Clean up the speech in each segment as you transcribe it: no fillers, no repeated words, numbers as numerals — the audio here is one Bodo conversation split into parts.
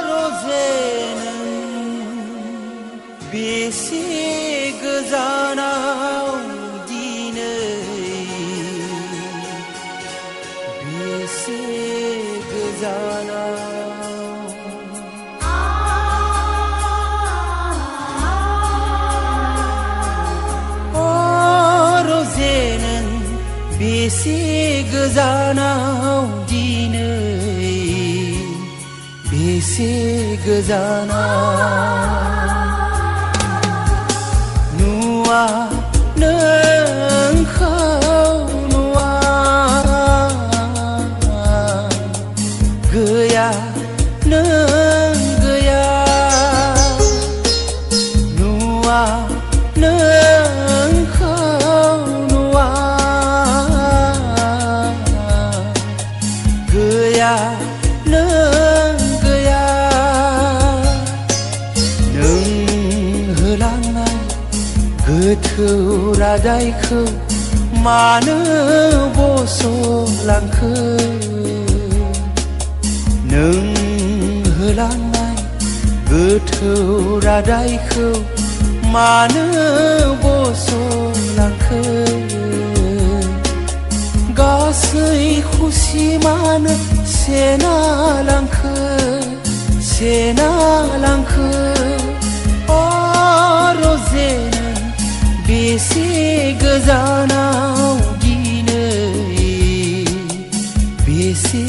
रजेनों बेसे गोजानाव दिनै बेसे गोजानाव रजेनों बेसे गोजानाव दिनै बेसे गोजानाव नुवा नोंखौ नुवा गैया नों गैया नुवा नोंखौ नुवा गैया नों गैया नों होलांनाय गोथौ रादायखौ मानो बस'लांखो नों होलांनाय गोथौ रादायखौ मानो बस'लांखो गासै खुसिमानो सेना लांखो रजेनों बेसे गोजानाव दिनै बेसे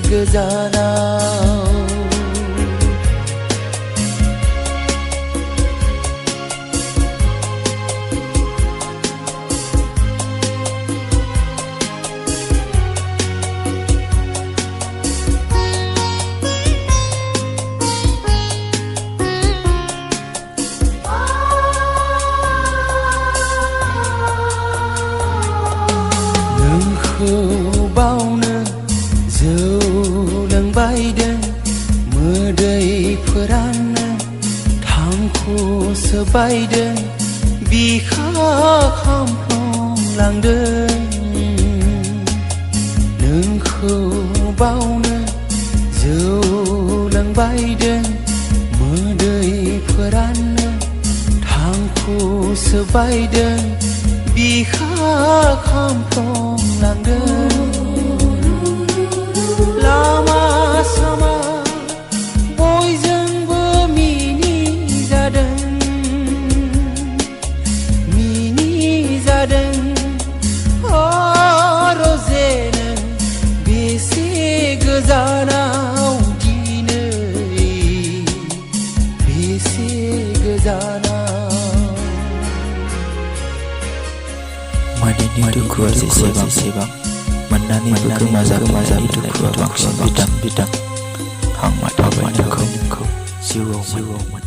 गोजानाव बावनो जौ लोंबायदों मोदैफोरानो थांखु सोबायदों बिखा खामफ्लांलांदों नोंखौ बावनो जौ लोंबायदों मोदैफोरानो थांखु सोबायदों बिखा खामफ्लांलांदों लामा सामा बयजोंबो मिनिजादों रजेनों बेसे गोजानाव दिनै बेसे गोजानाव मानिनि दुखुआ जेसेबां मोननानैबो गोमाजाबनायनि दुखुआ बांसिन बिदां आं माथाबाय नोंखौ जिउआव